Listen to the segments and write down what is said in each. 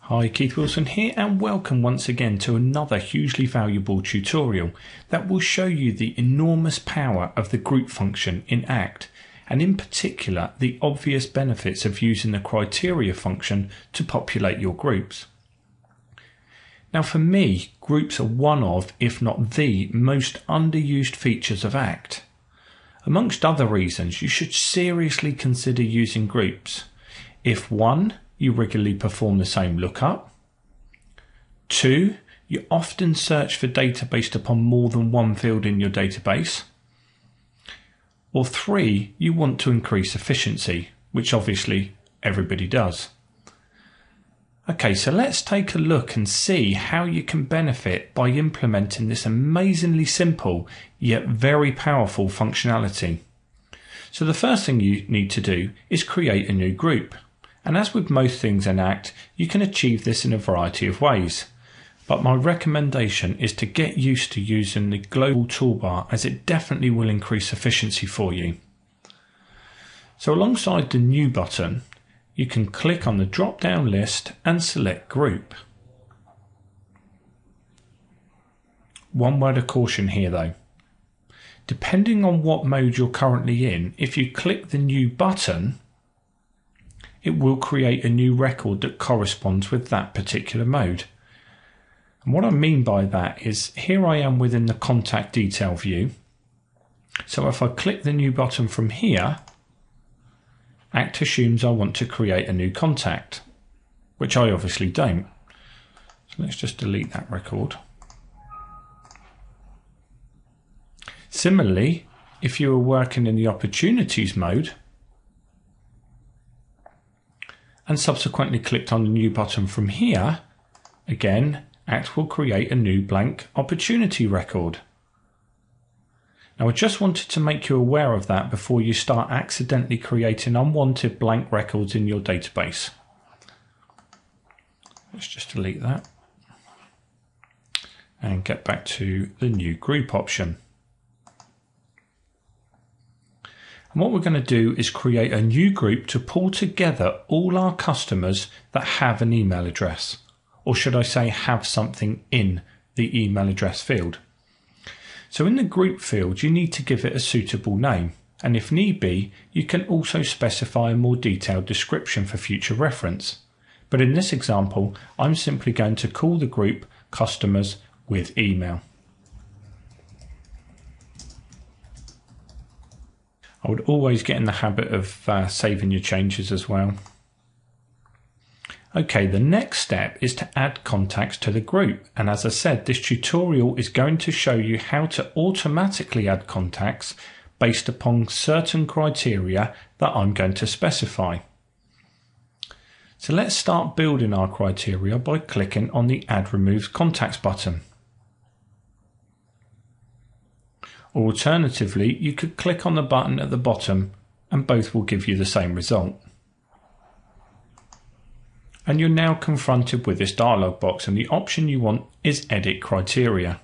Hi, Keith Wilson here, and welcome once again to another hugely valuable tutorial that will show you the enormous power of the group function in ACT, and in particular the obvious benefits of using the criteria function to populate your groups. Now for me, groups are one of, if not the, most underused features of ACT. Amongst other reasons, you should seriously consider using groups. If 1, you regularly perform the same lookup. 2, you often search for data based upon more than one field in your database. Or 3, you want to increase efficiency, which obviously everybody does. Okay, so let's take a look and see how you can benefit by implementing this amazingly simple yet very powerful functionality. So the first thing you need to do is create a new group. And as with most things in ACT, you can achieve this in a variety of ways. But my recommendation is to get used to using the global toolbar, as it definitely will increase efficiency for you. So alongside the New button, you can click on the drop-down list and select Group. One word of caution here though. Depending on what mode you're currently in, if you click the New button, it will create a new record that corresponds with that particular mode. And what I mean by that is, here I am within the contact detail view. So if I click the New button from here, ACT assumes I want to create a new contact, which I obviously don't. So let's just delete that record. Similarly, if you were working in the opportunities mode, and subsequently clicked on the New button from here, again, ACT will create a new blank opportunity record. Now I just wanted to make you aware of that before you start accidentally creating unwanted blank records in your database. Let's just delete that and get back to the New Group option. And what we're going to do is create a new group to pull together all our customers that have an email address, or should I say have something in the email address field. So in the group field, you need to give it a suitable name, and if need be, you can also specify a more detailed description for future reference. But in this example, I'm simply going to call the group Customers with Email. I would always get in the habit of saving your changes as well. Okay, the next step is to add contacts to the group, and as I said, this tutorial is going to show you how to automatically add contacts based upon certain criteria that I'm going to specify. So let's start building our criteria by clicking on the Add Removes Contacts button. Or alternatively, you could click on the button at the bottom and both will give you the same result. And you're now confronted with this dialog box, and the option you want is Edit Criteria.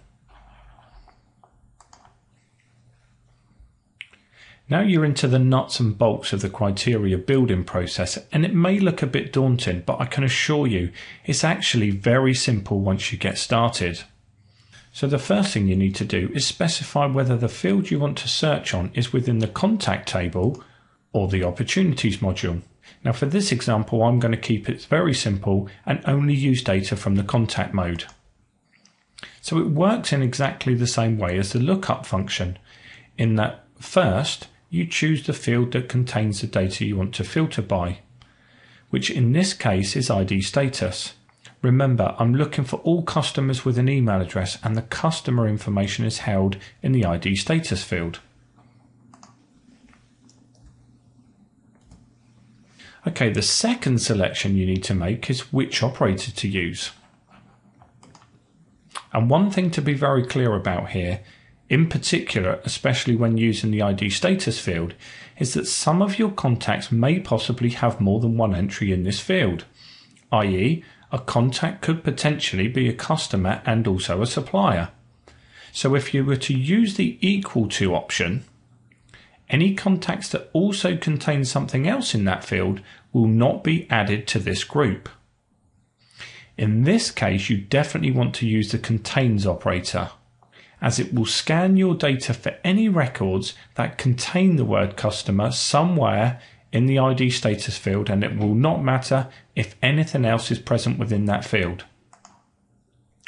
Now you're into the nuts and bolts of the criteria building process, and it may look a bit daunting, but I can assure you it's actually very simple once you get started. So the first thing you need to do is specify whether the field you want to search on is within the contact table or the opportunities module. Now for this example, I'm going to keep it very simple and only use data from the contact mode. So it works in exactly the same way as the lookup function, in that first you choose the field that contains the data you want to filter by, which in this case is ID status. Remember, I'm looking for all customers with an email address, and the customer information is held in the ID status field. Okay, the second selection you need to make is which operator to use. And one thing to be very clear about here, in particular, especially when using the ID status field, is that some of your contacts may possibly have more than one entry in this field, i.e., a contact could potentially be a customer and also a supplier. So if you were to use the equal to option, any contacts that also contain something else in that field will not be added to this group. In this case, you definitely want to use the contains operator, as it will scan your data for any records that contain the word customer somewhere in the ID status field, and it will not matter if anything else is present within that field.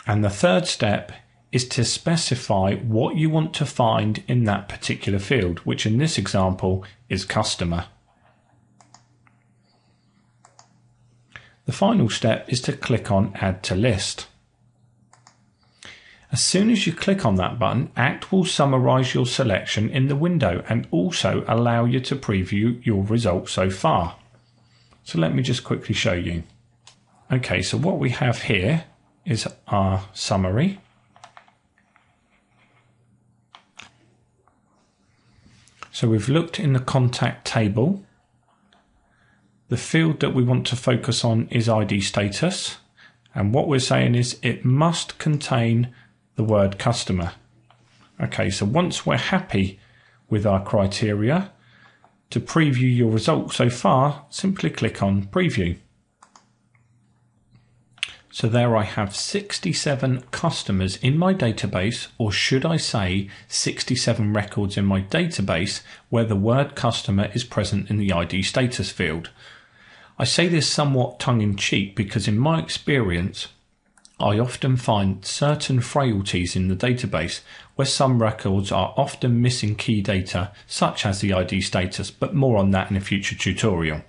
And the third step is to specify what you want to find in that particular field, which in this example is customer. The final step is to click on Add to List. As soon as you click on that button, ACT will summarize your selection in the window and also allow you to preview your results so far. So let me just quickly show you. Okay, so what we have here is our summary. So we've looked in the contact table. The field that we want to focus on is ID status, and what we're saying is it must contain the word customer. Okay, so once we're happy with our criteria, to preview your results so far, simply click on Preview. So there I have 67 customers in my database, or should I say 67 records in my database where the word customer is present in the ID status field. I say this somewhat tongue-in-cheek because in my experience, I often find certain frailties in the database where some records are often missing key data such as the ID status, but more on that in a future tutorial.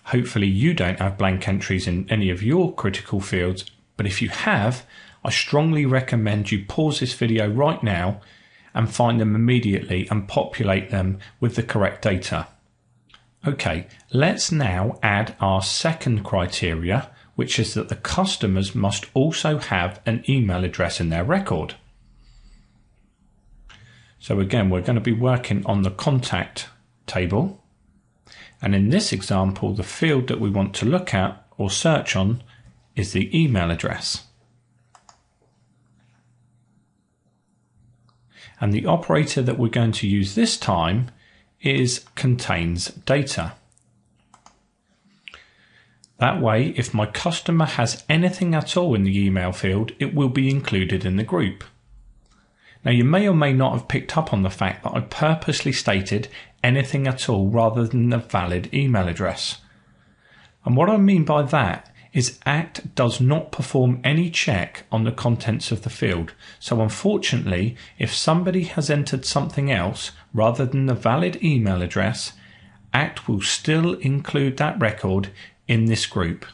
Hopefully you don't have blank entries in any of your critical fields, but if you have, I strongly recommend you pause this video right now and find them immediately and populate them with the correct data. Okay, let's now add our second criteria, which is that the customers must also have an email address in their record. So again, we're going to be working on the contact table. And in this example, the field that we want to look at or search on is the email address. And the operator that we're going to use this time is contains data. That way, if my customer has anything at all in the email field, it will be included in the group. Now, you may or may not have picked up on the fact that I purposely stated anything at all rather than a valid email address. And what I mean by that is ACT does not perform any check on the contents of the field. So unfortunately, if somebody has entered something else rather than the valid email address, ACT will still include that record in this group.